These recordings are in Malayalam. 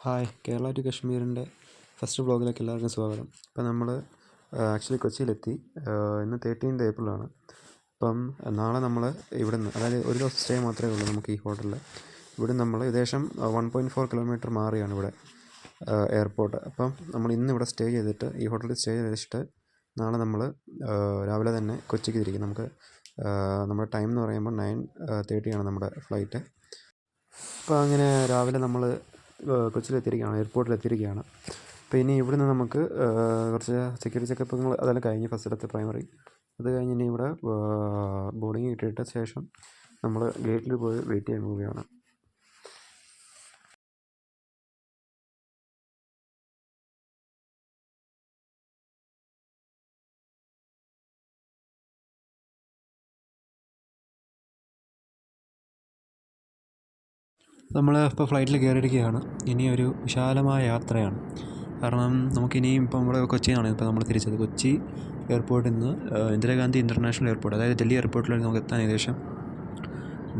ഹായ്, കേരള ടു കശ്മീരിൻ്റെ ഫസ്റ്റ് വ്ളോഗിലേക്ക് എല്ലാവർക്കും സ്വാഗതം. ഇപ്പം നമ്മൾ ആക്ച്വലി കൊച്ചിയിലെത്തി. ഇന്ന് 13th ഏപ്രിലാണ്. അപ്പം നാളെ നമ്മൾ ഇവിടുന്ന്, അതായത് ഒരു ദിവസം സ്റ്റേ മാത്രമേ ഉള്ളൂ നമുക്ക് ഈ ഹോട്ടലിൽ. ഇവിടെ നമ്മൾ ഏകദേശം 1.4 കിലോമീറ്റർ മാറിയാണ് ഇവിടെ എയർപോർട്ട്. അപ്പം നമ്മൾ ഇന്ന് ഇവിടെ സ്റ്റേ ചെയ്തിട്ട്, ഈ ഹോട്ടലിൽ സ്റ്റേ ചെയ്തിട്ട് നാളെ നമ്മൾ രാവിലെ തന്നെ കൊച്ചിക്ക് തിരിക്കും. നമ്മുടെ ടൈം എന്ന് പറയുമ്പോൾ 9:30 ആണ് നമ്മുടെ ഫ്ലൈറ്റ്. അപ്പോൾ അങ്ങനെ രാവിലെ നമ്മൾ കൊച്ചിയിലെത്തിയിരിക്കുകയാണ്, എയർപോർട്ടിലെത്തിയിരിക്കുകയാണ്. അപ്പോൾ ഇനി ഇവിടുന്ന് നമുക്ക് കുറച്ച് സെക്യൂരിറ്റി ചെക്കപ്പുകൾ അതെല്ലാം കഴിഞ്ഞ് ഫസ്റ്റിലത്തെ പ്രൈമറി അത് കഴിഞ്ഞ് ഇനി ഇവിടെ ബോർഡിങ് കിട്ടിയിട്ട് ശേഷം നമ്മൾ ഗേറ്റിൽ പോയി വെയിറ്റ് ചെയ്യാൻ പോവുകയാണ്. നമ്മൾ ഇപ്പോൾ ഫ്ലൈറ്റിൽ കയറിയിരിക്കുകയാണ്. ഇനി ഒരു വിശാലമായ യാത്രയാണ്. കാരണം നമുക്കിനിയും ഇപ്പം ഇവിടെ കൊച്ചിയാണ് ഇപ്പോൾ നമ്മൾ തിരിച്ചത്. കൊച്ചി എയർപോർട്ടിൽ നിന്ന് ഇന്ദിരാഗാന്ധി ഇൻ്റർനാഷണൽ എയർപോർട്ട്, അതായത് ഡൽഹി എയർപോർട്ടിലേക്ക് നമുക്ക് എത്താൻ ഏകദേശം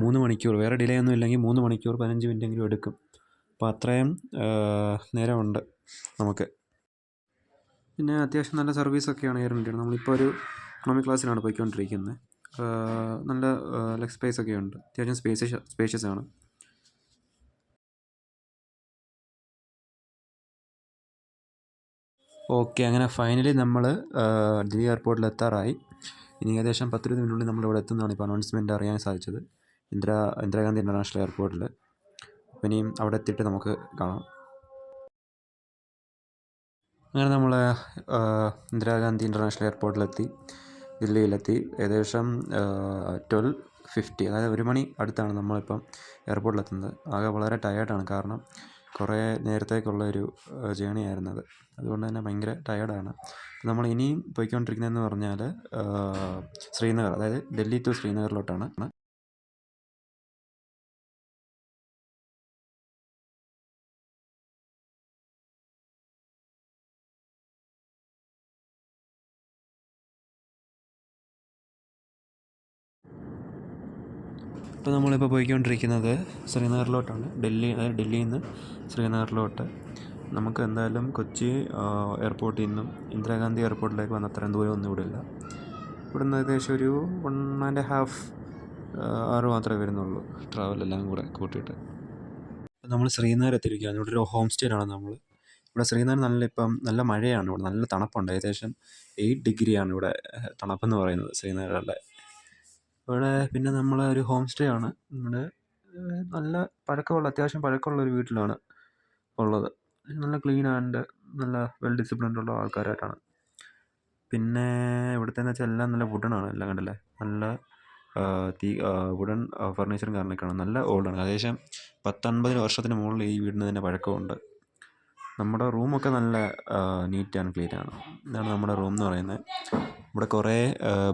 3 മണിക്കൂർ, വേറെ ഡിലേ ഒന്നും ഇല്ലെങ്കിൽ 3 മണിക്കൂർ 15 മിനിറ്റെങ്കിലും എടുക്കും. അപ്പോൾ അത്രയും നേരമുണ്ട് നമുക്ക്. പിന്നെ അത്യാവശ്യം നല്ല സർവീസൊക്കെയാണ് എയർ ഇന്ത്യയാണ്. നമ്മളിപ്പോൾ ഒരു എക്കണോമിക് ക്ലാസ്സിലാണ് പോയിക്കൊണ്ടിരിക്കുന്നത്. നല്ല ലെഗ് സ്പേസ് ഒക്കെ ഉണ്ട്, അത്യാവശ്യം സ്പേഷ്യസ് ആണ്. ഓക്കെ, അങ്ങനെ ഫൈനലി നമ്മൾ ഡൽഹി എയർപോർട്ടിൽ എത്താറായി. ഇനി ഏകദേശം 10-20 മിനിറ്റിനുള്ളിൽ നമ്മളിവിടെ എത്തുന്നതാണ് ഇപ്പോൾ അനൗൺസ്മെൻറ്റ് അറിയാൻ സാധിച്ചത്, ഇന്ദിരാഗാന്ധി ഇൻ്റർനാഷണൽ എയർപോർട്ടിൽ. അപ്പോൾ ഇനിയും അവിടെ എത്തിയിട്ട് നമുക്ക് കാണാം. അങ്ങനെ നമ്മൾ ഇന്ദിരാഗാന്ധി ഇൻ്റർനാഷണൽ എയർപോർട്ടിലെത്തി, ദില്ലിയിലെത്തി. ഏകദേശം 12:50, അതായത് 1 മണി അടുത്താണ് നമ്മളിപ്പം എയർപോർട്ടിലെത്തുന്നത്. ആകെ വളരെ ടയേർഡാണ്, കാരണം കുറേ നേരത്തേക്കുള്ള ഒരു ജേണി ആയിരുന്നു അത്. അതുകൊണ്ട് തന്നെ ഭയങ്കര ടയേർഡാണ്. നമ്മൾ ഇനിയും പോയിക്കൊണ്ടിരിക്കുന്നതെന്ന് പറഞ്ഞാൽ ശ്രീനഗർ, അതായത് ഡൽഹി ടു ശ്രീനഗറിലോട്ടാണ്. ഇപ്പോൾ നമ്മളിപ്പോൾ പോയിക്കൊണ്ടിരിക്കുന്നത് ശ്രീനഗറിലോട്ടാണ്. അതായത് ഡൽഹിയിൽ നിന്ന് ശ്രീനഗറിലോട്ട്. നമുക്ക് എന്തായാലും കൊച്ചി എയർപോർട്ടിൽ നിന്നും ഇന്ദിരാഗാന്ധി എയർപോർട്ടിലേക്ക് വന്ന അത്രയും ദൂരമൊന്നും ഇവിടെ ഇല്ല. ഇവിടുന്ന് ഏകദേശം ഒരു 1.5 hour മാത്രമേ വരുന്നുള്ളൂ, ട്രാവലെല്ലാം കൂടെ കൂട്ടിയിട്ട്. നമ്മൾ ശ്രീനഗർ എത്തിയിരിക്കുകയാണ്. ഇവിടെ ഒരു ഹോം സ്റ്റേയിലാണ് നമ്മൾ. ഇവിടെ ശ്രീനഗർ നല്ല മഴയാണ്, ഇവിടെ നല്ല തണുപ്പുണ്ട്. ഏകദേശം 8 ഡിഗ്രിയാണ് ഇവിടെ തണുപ്പെന്ന് പറയുന്നത് ശ്രീനഗറിലെ. ഇവിടെ പിന്നെ നമ്മൾ ഒരു ഹോം സ്റ്റേ ആണ്. നമ്മുടെ നല്ല അത്യാവശ്യം പഴക്കമുള്ള ഒരു വീട്ടിലാണ് ഉള്ളത്. നല്ല ക്ലീൻ ആൻഡ് നല്ല വെൽ ഡിസിപ്ലിൻഡ് ഉള്ള ആൾക്കാരായിട്ടാണ്. പിന്നെ ഇവിടുത്തെന്ന് വെച്ചാൽ എല്ലാം നല്ല വുഡനാണ്, എല്ലാം കണ്ടല്ലേ, നല്ല വുഡൻ ഫർണിച്ചറും കാരണമൊക്കെയാണ്. നല്ല ഓൾഡാണ്, ഏകദേശം 10-50 വർഷത്തിന് മുകളിൽ ഈ വീടിന് തന്നെ പഴക്കമുണ്ട്. നമ്മുടെ റൂമൊക്കെ നല്ല നീറ്റ് ആൻഡ് ക്ലീൻ ആണ്. ഇതാണ് നമ്മുടെ റൂം എന്ന് പറയുന്നത്. ഇവിടെ കുറേ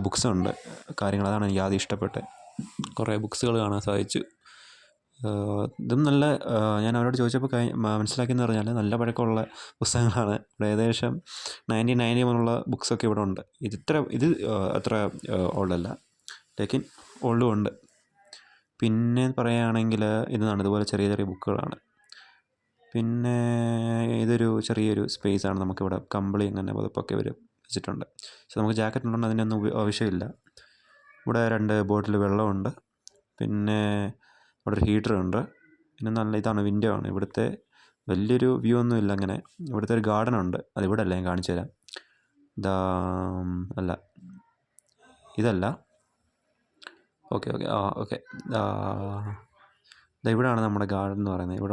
ബുക്സുണ്ട്, കാര്യങ്ങൾ, അതാണ് എനിക്ക് ആദ്യം ഇഷ്ടപ്പെട്ടത്. കുറേ ബുക്സുകൾ കാണാൻ സാധിച്ചു. ഇതും നല്ല, ഞാൻ അവരോട് ചോദിച്ചപ്പോൾ മനസ്സിലാക്കിയെന്ന് പറഞ്ഞാൽ നല്ല പഴക്കമുള്ള പുസ്തകങ്ങളാണ്. ഇവിടെ ഏകദേശം 1990 മുതലുള്ള ബുക്സൊക്കെ ഇവിടെ ഉണ്ട്. ഇത് അത്ര ഓൾഡല്ല, ലേക്കിൻ ഓൾഡും ഉണ്ട്. പിന്നെ പറയുകയാണെങ്കിൽ ഇതുപോലെ ചെറിയ ചെറിയ ബുക്കുകളാണ്. പിന്നെ ഇതൊരു ചെറിയൊരു സ്പേസാണ്. നമുക്കിവിടെ കമ്പിളി അങ്ങനെ പുതപ്പൊക്കെ ഇവർ വെച്ചിട്ടുണ്ട്. പക്ഷെ നമുക്ക് ജാക്കറ്റ് ഉണ്ടെങ്കിൽ അതിനൊന്നും ആവശ്യമില്ല. ഇവിടെ 2 ബോട്ടിൽ വെള്ളമുണ്ട്. പിന്നെ ഇവിടെ ഒരു ഹീറ്ററുണ്ട്. പിന്നെ ഇതാണ് വിൻഡോ ആണ്. ഇവിടുത്തെ വലിയൊരു വ്യൂ ഒന്നും ഇല്ല അങ്ങനെ. ഇവിടുത്തെ ഒരു ഗാർഡൻ ഉണ്ട്, അതിവിടെ അല്ല, ഞാൻ കാണിച്ചു തരാം. ഇതല്ല. ഓക്കെ, ഇവിടെയാണ് നമ്മുടെ ഗാർഡൻ എന്ന് പറയുന്നത്. ഇവിടെ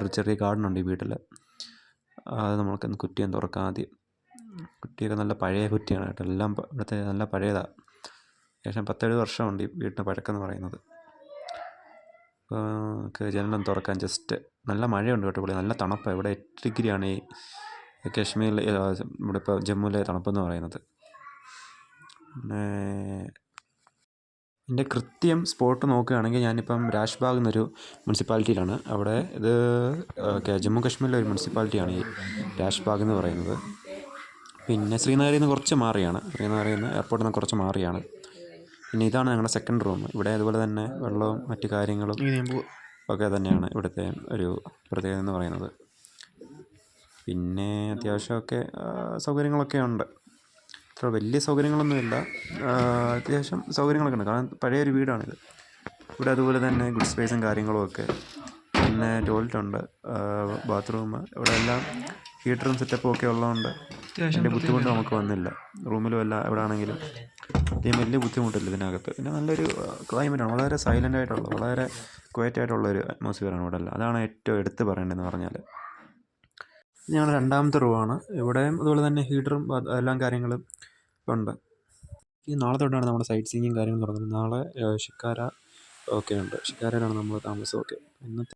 ഒരു ചെറിയ ഗാർഡൻ ഉണ്ട് ഈ വീട്ടിൽ. അത് നമുക്കൊന്ന് കുറ്റിയൊന്ന് തുറക്കാം ആദ്യം. കുറ്റിയൊക്കെ നല്ല പഴയ കുറ്റിയാണ് കേട്ടോ, എല്ലാം ഇവിടുത്തെ നല്ല പഴയതാണ്. ഏകദേശം 10-70 വർഷമുണ്ട് ഈ വീടിന് പഴക്കമെന്ന് പറയുന്നത്. അപ്പോൾ നമുക്ക് ജനലൊന്ന് തുറക്കാൻ ജസ്റ്റ്. നല്ല മഴയുണ്ട് കേട്ടോ ഇവിടെ, നല്ല തണുപ്പാണ്. ഇവിടെ 8 ഡിഗ്രിയാണ് ഈ കാശ്മീരിൽ, ഇവിടെ ഇപ്പോൾ ജമ്മുവിലെ തണുപ്പെന്ന് പറയുന്നത്. പിന്നെ എൻ്റെ കൃത്യം സ്പോട്ട് നോക്കുകയാണെങ്കിൽ ഞാനിപ്പം രാജ്ബാഗ് എന്നൊരു മുനിസിപ്പാലിറ്റിയിലാണ്. അവിടെ ഇത് ജമ്മു കാശ്മീരിലെ ഒരു മുനിസിപ്പാലിറ്റിയാണ് ഈ രാജ്ബാഗ് എന്ന് പറയുന്നത്. പിന്നെ ശ്രീനഗറിൽ നിന്ന് കുറച്ച് മാറിയാണ്, എയർപോർട്ടിൽ നിന്ന് കുറച്ച് മാറിയാണ്. പിന്നെ ഇതാണ് ഞങ്ങളുടെ സെക്കൻഡ് റൂം. ഇവിടെ അതുപോലെ തന്നെ വെള്ളവും മറ്റു കാര്യങ്ങളും ഒക്കെ തന്നെയാണ് ഇവിടുത്തെ ഒരു പ്രത്യേകത എന്ന് പറയുന്നത്. പിന്നെ അത്യാവശ്യമൊക്കെ സൗകര്യങ്ങളൊക്കെ ഉണ്ട്. അത്ര വലിയ സൗകര്യങ്ങളൊന്നുമില്ല, അത്യാവശ്യം സൗകര്യങ്ങളൊക്കെ ഉണ്ട്. കാരണം പഴയൊരു വീടാണിത്. ഇവിടെ അതുപോലെ തന്നെ ഗുഡ് സ്പേസും കാര്യങ്ങളും ഒക്കെ. പിന്നെ ടോയ്ലറ്റുണ്ട്, ബാത്റൂം, ഇവിടെ എല്ലാം ഹീറ്ററും സെറ്റപ്പും ഒക്കെ ഉള്ളതുകൊണ്ട് വലിയ ബുദ്ധിമുട്ട് നമുക്ക് വന്നില്ല. റൂമിലും എല്ലാം എവിടെ ആണെങ്കിലും വലിയ ബുദ്ധിമുട്ടില്ല ഇതിനകത്ത്. പിന്നെ നല്ലൊരു ക്ലൈമറ്റാണ്, വളരെ സൈലൻ്റ് ആയിട്ടുള്ള, വളരെ ക്വയറ്റായിട്ടുള്ളൊരു അറ്റ്മോസ്ഫിയറാണ് ഇവിടെ എല്ലാം. അതാണ് ഏറ്റവും എടുത്ത് പറയേണ്ടതെന്ന് പറഞ്ഞാൽ. ഞങ്ങളുടെ രണ്ടാമത്തെ റൂമാണ്. ഇവിടെയും അതുപോലെ തന്നെ ഹീറ്ററും എല്ലാം കാര്യങ്ങളും ഉണ്ട്. ഈ നാളെ തൊട്ടാണ് നമ്മുടെ സൈറ്റ് സീയിങ്ങും കാര്യങ്ങളും തുടങ്ങുന്നത്. നാളെ ഷിക്കാര ഒക്കെ ഉണ്ട്. ഷിക്കാരയിലാണ് നമ്മൾ താമസമൊക്കെ. ഇന്നത്തെ